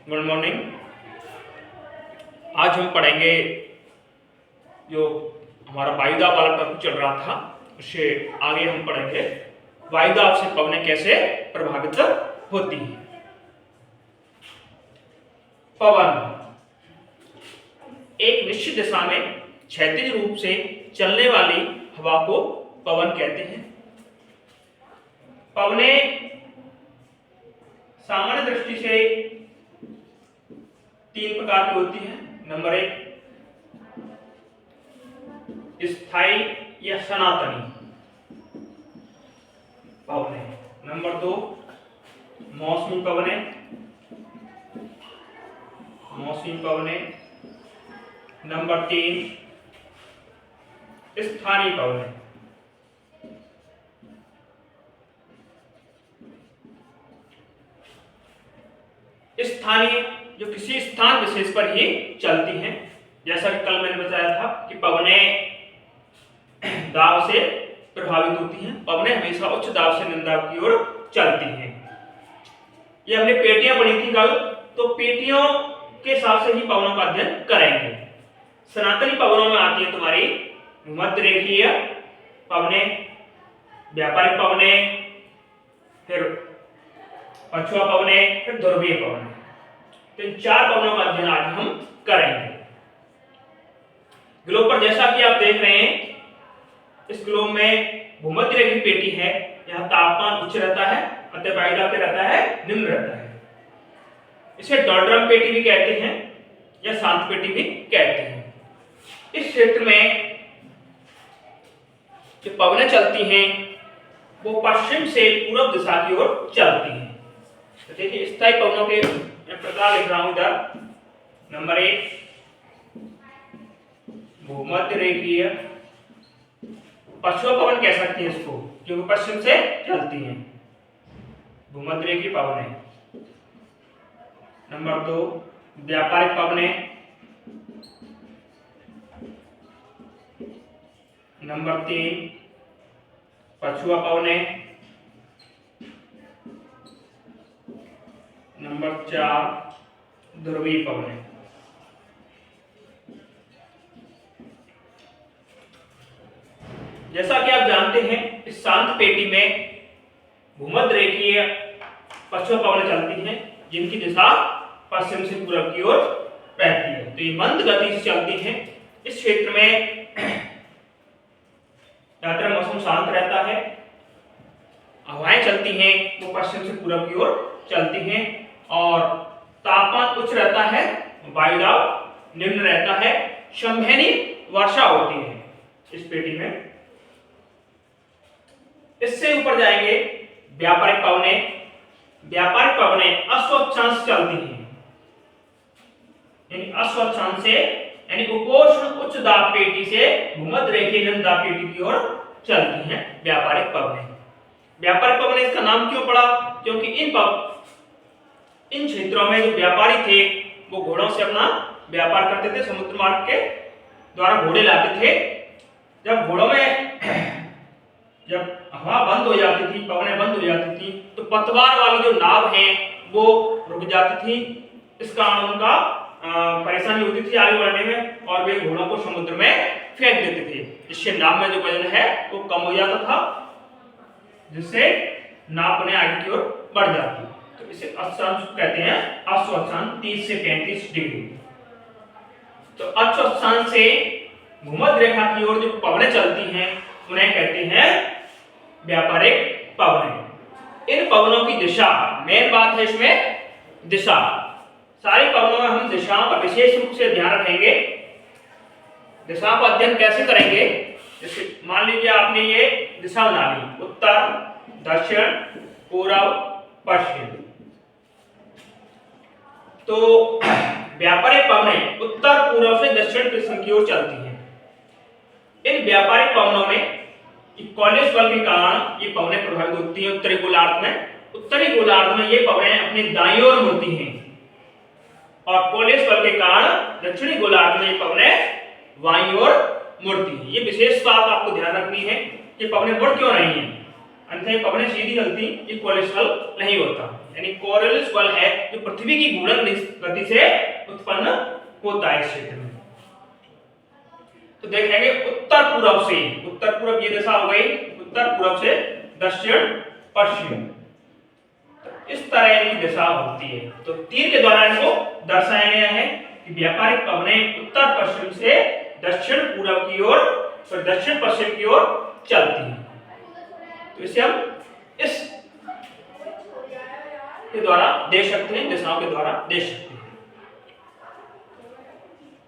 Good morning. आज हम पढ़ेंगे जो हमारा वायुदाब वाला टॉपिक चल रहा था, उससे आगे हम पढ़ेंगे वायुदाब से पवनें कैसे प्रभावित होती हैं। पवन एक निश्चित दिशा में क्षैतिज रूप से चलने वाली हवा को पवन कहते हैं। पवनें सामान्य दृष्टि से तीन प्रकार की होती हैं। नंबर 1 स्थायी या सनातनी पवनें। नंबर 2 मौसमी पवनें। नंबर 3 स्थानीय पवनें। स्थानीय जो किसी स्थान विशेष पर ही चलती हैं, जैसा कि कल मैंने बताया था कि पवनें दाब से प्रभावित होती हैं। पवनें हमेशा उच्च दाब से निम्न दाब की ओर चलती हैं। ये हमने पेटियां पढ़ी थी कल, तो पेटियों के हिसाब से ही पवनों का अध्ययन करेंगे। सनातनी पवनों में आती है तुम्हारी भूमध्य रेखीय पवनें, व्यापारिक पवनें, फिर पछुआ पवनें, फिर ध्रुवीय पवनें। तो इन चार पवनों का अध्ययन आज हम करेंगे। ग्लोब पर जैसा कि आप देख रहे हैं, इस ग्लोब में भूमध्य रेखीय पेटी है। यहाँ तापमान उच्च रहता है, अतः वायुदाब क्या रहता है, निम्न रहता है। इसे डोल्ड्रम पेटी भी कहते हैं या शांत पेटी भी कहते हैं। इस क्षेत्र में जो पवनें चलती हैं वो पश्चिम से पूर्व दिशा की ओर चलती हैं। तो देखिए स्थायी पवनों के प्रकार लिख रहा हूं इधर। नंबर 1 भूमध्य रेखीय, पछुआ पवन कह सकते हैं इसको क्योंकि पश्चिम से चलती हैं, भूमध्य रेखीय पवनें। नंबर 2 व्यापारिक पवनें। नंबर 3 पछुआ पवनें। नंबर 4 ध्रुवीय पवनें। जैसा कि आप जानते हैं, इस शांत पेटी में भूमध्य रेखीय पछुआ पवनें चलती हैं, जिनकी दिशा पश्चिम से पूर्व की ओर रहती है। तो ये मंद गति से चलती हैं। इस क्षेत्र में ज्यादातर मौसम शांत रहता है। हवाएं चलती हैं वो पश्चिम से पूर्व की ओर चलती हैं और तापमान उच्च रहता है, वायुदाब निम्न रहता है। संवहनी वर्षा होती है इस पेटी में। इससे ऊपर जाएंगे व्यापारिक पवनें। व्यापारिक पवनें अस्वच्छांश चलती हैं, यानी अस्वच्छांश से यानी उपोष्ण उच्च दाब पेटी से भूमध्य रेखीय निम्न दाब पेटी की ओर चलती हैं व्यापारिक पवनें। व्यापारिक पवनें इसका नाम क्यों पड़ा? क्योंकि इन क्षेत्रों में जो व्यापारी थे वो घोड़ों से अपना व्यापार करते थे। समुद्र मार्ग के द्वारा घोड़े लाते थे। जब घोड़ों में जब हवा बंद हो जाती थी, पवनें बंद हो जाती थी, तो पतवार वाली जो नाव है वो रुक जाती थी। इस कारण उनका परेशानी होती थी आगे बढ़ने में और वे घोड़ों को समुद्र में फेंक देते थे। इससे नाव में जो वजन है वो कम हो जाता था, जिससे नाव अपने आगे की ओर बढ़ जाती। तो इसे अक्षांश कहते हैं। अस्वच्छांश 30 से 35 डिग्री। तो अस्वच्छांश से भूमध्य रेखा की ओर जो पवनें चलती हैं उन्हें कहते हैं व्यापारिक पवनें। इन पवनों की दिशा, मेन बात है इसमें दिशा। सारी पवनों में हम दिशाओं का विशेष रूप से ध्यान रखेंगे। दिशाओं का अध्ययन कैसे करेंगे? जैसे मान लीजिए आपने ये दिशा बना ली, उत्तर, दक्षिण, पूर्व, पश्चिम। तो व्यापारिक पवनें उत्तर पूर्व से दक्षिण पश्चिम की ओर चलती हैं। इन व्यापारिक पवनों में कॉलेज बल के कारण ये पवनें प्रभावित होती हैं उत्तरी गोलार्ध में। उत्तरी गोलार्ध में ये पवनें अपनी दाईं ओर मुड़ती हैं और कॉलेज बल के कारण दक्षिणी गोलार्ध में ये पवनें बाईं ओर मुड़ती हैं। ये विशेष बात आपको ध्यान रखनी है कि पवनें मुड़ क्यों रही हैं, अन्यथा पवनें सीधी चलती, ये कोलेस्ट्रॉल नहीं होता। यानी कोरियोलिस बल है जो पृथ्वी की घूर्णन गति से उत्पन्न होता है इस क्षेत्र में। तो देखेंगे उत्तर पूर्व ये दिशा हो गई, उत्तर पूर्व से दक्षिण पश्चिम, इस तरह की दिशा होती है। तो तीर के द्वारा इनको दर्शाया गया है कि व्यापारिक पवनें उत्तर पश्चिम से दक्षिण पूर्व की ओर और दक्षिण पश्चिम की ओर चलती हैं। तो इसे हम इस के द्वारा दे सकते हैं, दिशाओं के द्वारा दे सकते हैं।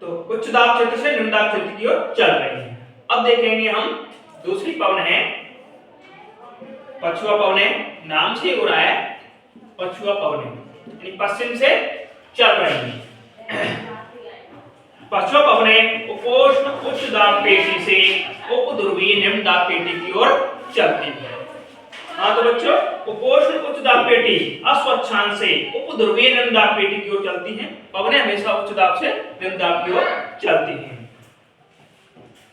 तो उच्च दाब क्षेत्र से निम्न दाब क्षेत्र की ओर चल रही है। अब देखेंगे हम दूसरी पवन है पछुआ पवनें, नाम से हो रहा है पछुआ पवनें, यानी पश्चिम से चल रही है। पछुआ पवनें उपोष्ण उच्च दाब पेटी से उपध्रुवीय निम्न दाब पेटी की ओर चलती है। हाँ तो बच्चों, उपोष्ण उच्च दाब पेटी अस्वच्छांश से उपध्रुवीय निम्न दाब पेटी की ओर चलती हैं। पवनें हमेशा उच्च दाब से निम्न दाब की ओर चलती हैं।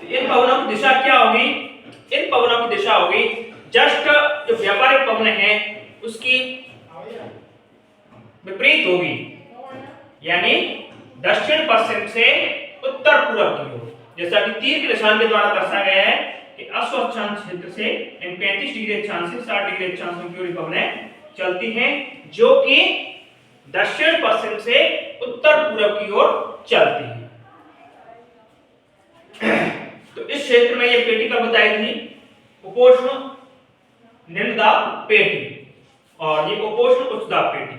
तो इन पवनों की दिशा क्या होगी? इन पवनों की दिशा होगी जस्ट जो व्यापारिक पवनें हैं उसकी विपरीत होगी, यानी दक्षिण पश्चिम से उत्तर पूर्व की ओर। जैसा कि तीर के निशान के द्वारा दर्शाया गया है कि अस्वच्छांश क्षेत्र से 35 डिग्री अक्षांश से 60 डिग्री अक्षांश की ओर पवनें चलती हैं, जो कि दक्षिण पश्चिम से उत्तर पूर्व की ओर चलती हैं। तो इस क्षेत्र में ये पेटी कब बताई थी? उपोष्ण निम्न दाब पेटी और ये उपोष्ण उच्च दाब पेटी।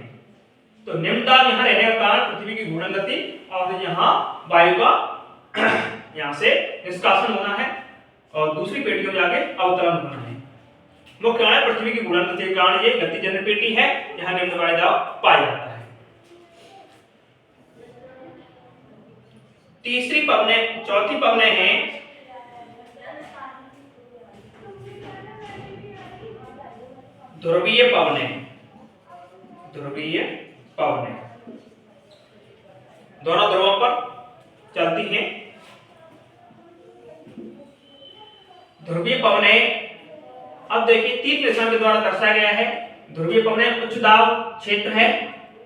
तो निम्न दाब यहाँ रहने का कारण पृथ्वी की घूर्णन गति और यहाँ वायु का यहाँ से निष्कासन होना है और दूसरी पेटियों में जाके अवतरण होना है। मुख्य कारण पृथ्वी की घूर्णन गति के कारण ये गतिजन्य पेटी है, यहाँ निम्न वायु दाब पाया जाता है। तीसरी पवनें, चौथी पवनें हैं ध्रुवीय पवनें। ध्रुवीय पवनें दोनों ध्रुवों पर चलती हैं। ध्रुवीय पवनें, अब देखिए तीर के निशान के द्वारा दर्शाया गया है। ध्रुवीय पवनें उच्च दाब क्षेत्र है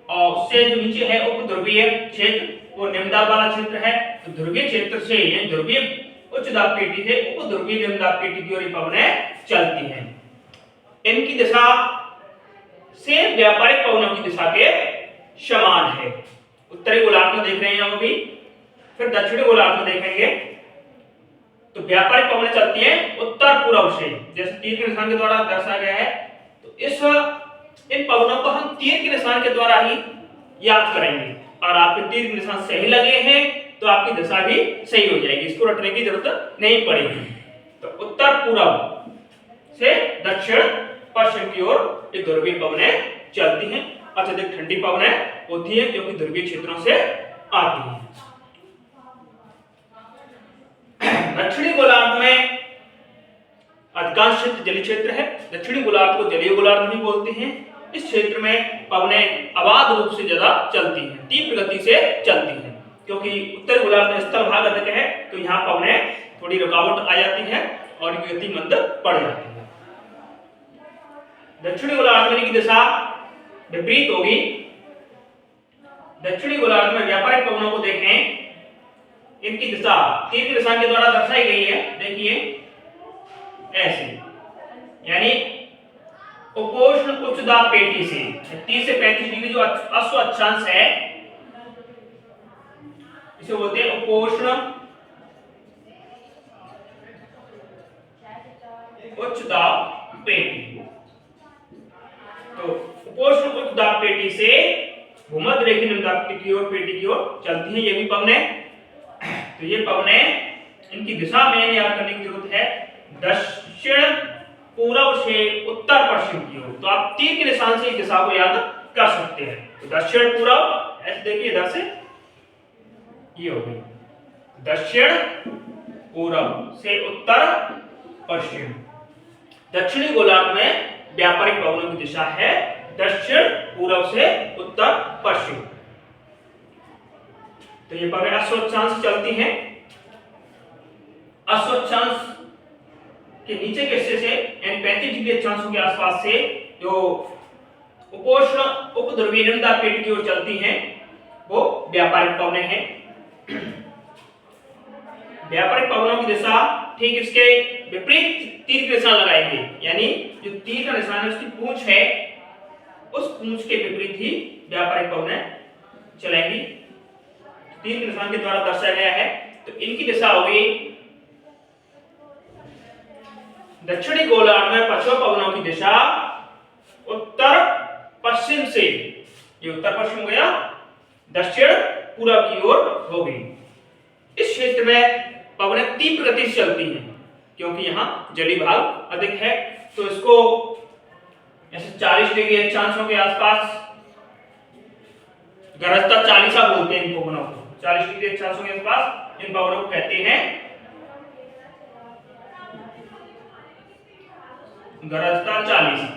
और उससे जो नीचे है उपध्रुवीय क्षेत्र वो निम्न दाब वाला क्षेत्र है। तो ध्रुवीय क्षेत्र से यानी ध्रुवीय उच्च दाब पेटी से उपध्रुवीय निम्न दाब पेटी की ओर ये पवनें चलती हैं। इनकी दिशा से व्यापारिक पवनों की दिशा के समान है। उत्तरी गोलार्ध में देख रहे हैं हम अभी, फिर दक्षिणी गोलार्ध में देखेंगे। तो व्यापारिक पवनें चलती हैं उत्तर पूर्व से, जैसे तीर के निशान के द्वारा दर्शाया गया है। तो इन पवनों को हम तीर के निशान के द्वारा ही याद करेंगे और आपके तीर के निशान सही लगे हैं तो आपकी दिशा भी सही हो जाएगी, इसको रटने की जरूरत नहीं पड़ेगी। तो उत्तर पूर्व से दक्षिण पश्चिम की ओर ये ध्रुवीय पवनें चलती हैं। अत्यधिक ठंडी पवनें होती हैं जो कि ध्रुवीय क्षेत्रों से आती हैं। दक्षिणी गोलार्ध में अधिकांश क्षेत्र जलीय क्षेत्र है। दक्षिणी गोलार्ध को जलीय गोलार्ध भी बोलते हैं। इस क्षेत्र में पवनें अबाध रूप से ज्यादा चलती हैं, तीव्र गति से चलती हैं, क्योंकि उत्तरी गोलार्ध में स्थल भाग अधिक है तो यहाँ पवनें थोड़ी रुकावट आ जाती है और इनकी गति मंद पड़ जाती है। दक्षिणी गोलार्ध में इनकी दिशा विपरीत होगी। दक्षिणी गोलार्ध में व्यापारिक पवनों को देखें, इनकी दिशा तीर के निशान के द्वारा दर्शाई गई है। देखिए ऐसे, यानी उपोष्ण उच्च दाब पेटी से 30 से 35 डिग्री जो अश्व अक्षांश है इसे बोलते हैं उपोष्ण उच्च दाब पेटी। तो उपोष्ण उच्च दाब पेटी से भूमध्य रेखीय निम्न दाब की ओर पेटी की ओर चलती हैं ये भी पवनें। तो ये पवनें इनकी दिशा में याद करने की जरूरत है दक्षिण पूर्व से उत्तर पश्चिम की ओर। तो आप तीर के निशान से इस दिशा को याद कर सकते हैं। तो दक्षिण पूर्व ऐसे देखिए, इधर से ये हो गई दक्षिण पूर्व से उत्तर पश्चिम। दक्षिणी गोलार्ध में व्यापारिक पवनों की दिशा है दक्षिण पूर्व से उत्तर पश्चिम। तो ये पवनें अश्वक्षांश चलती हैं। अश्वक्षांश के नीचे के हिस्से से यानी 35 डिग्री अक्षांशों के आसपास से जो उपोष्ण उपध्रुवीय निम्नदाब पेटी की ओर चलती हैं वो व्यापारिक पवनें हैं। व्यापारिक पवनों की दिशा ठीक इसके विपरीत तीर के निशान लगाएंगे, यानी जो तीर का निशान है उसकी पूंछ है, उस पूंछ के विपरीत ही व्यापारिक पवनें चलेंगी। तीर के निशान के द्वारा दर्शाया गया है। तो इनकी दिशा होगी दक्षिणी गोलार्ध में पश्चिम पवनों की दिशा उत्तर पश्चिम से, ये उत्तर पश्चिम हो गया, दक्षिण पूर्व की ओर होगी। इस क्षेत्र में पवनें तीव्र गति से चलती हैं क्योंकि यहाँ जलीय भाग अधिक है। तो इसको ऐसे 40 डिग्री अक्षांशों के आसपास गरजता चालीसा बोलते हैं इन पवनों को। 40 डिग्री अक्षांशों के आसपास इन पवनों को कहते हैं गरजता चालीसा।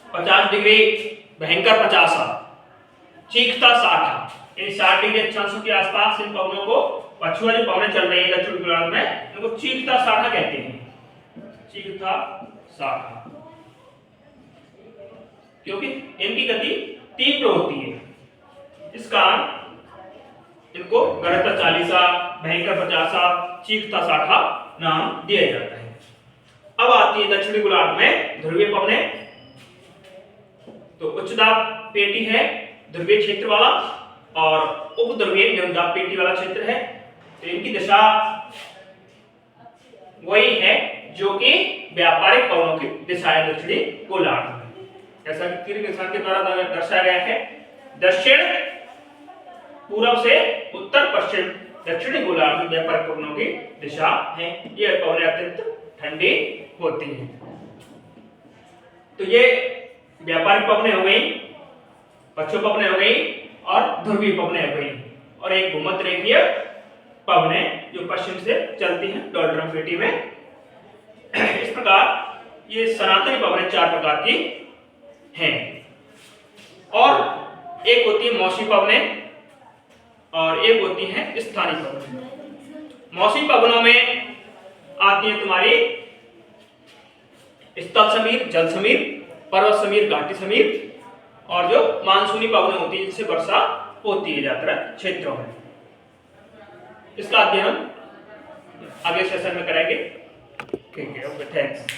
50 डिग्री भयंकर 50, चीखता 60, इन 60 डिग्री अक्षांशों के आसपास इन पवनों को, पछुआ जो पवनें चल रही है दक्षिण गोलार्ध में, इनको चीखता 60 कहते हैं। चीखता 60 क्योंकि इनकी गति तीव्र होती है, इस कारण इनको गरजता 40, भयंकर 50, चीखता 60 नाम दिया जाता है। अब आती है दक्षिणी गोलार्ध में ध्रुवीय पवनें। तो उच्च दाब पेटी है ध्रुवीय क्षेत्र वाला और उपध्रुवीय निम्न दाब पेटी वाला क्षेत्र है। तो इनकी दिशा वही है जो कि व्यापारिक पवनों की दिशा है दक्षिणी गोलार्ध में, जैसा कि तीर के निशान के द्वारा दर्शाया गया है। दक्षिण पूर्व से उत्तर पश्चिम दक्षिणी गोलार्ध में व्यापारिक पवनों की दिशा है। ये पवनें अत्यंत ठंडी होती हैं। तो ये व्यापारिक पवनें हो गई, पश्चिम पवनें हो गई और ध्रुवीय पवनें हो गई, और एक भूमध्य रेखीय पवनें जो पश्चिम से चलती हैं डोलड्रम पेटी में। इस प्रकार ये सनातनी पवनें 4 प्रकार की हैं। और एक होती है मौसमी पवनें और एक होती है स्थानीय पवनें। मौसमी पवनों में आती है तुम्हारी स्थल समीर, जल समीर, पर्वत समीर, घाटी समीर, और जो मानसूनी पवनें होती है जिससे वर्षा होती है ज्यादातर क्षेत्रों में। इसका अध्ययन हम अगले सेशन में करेंगे। ठीक है, ओके, थैंक्स।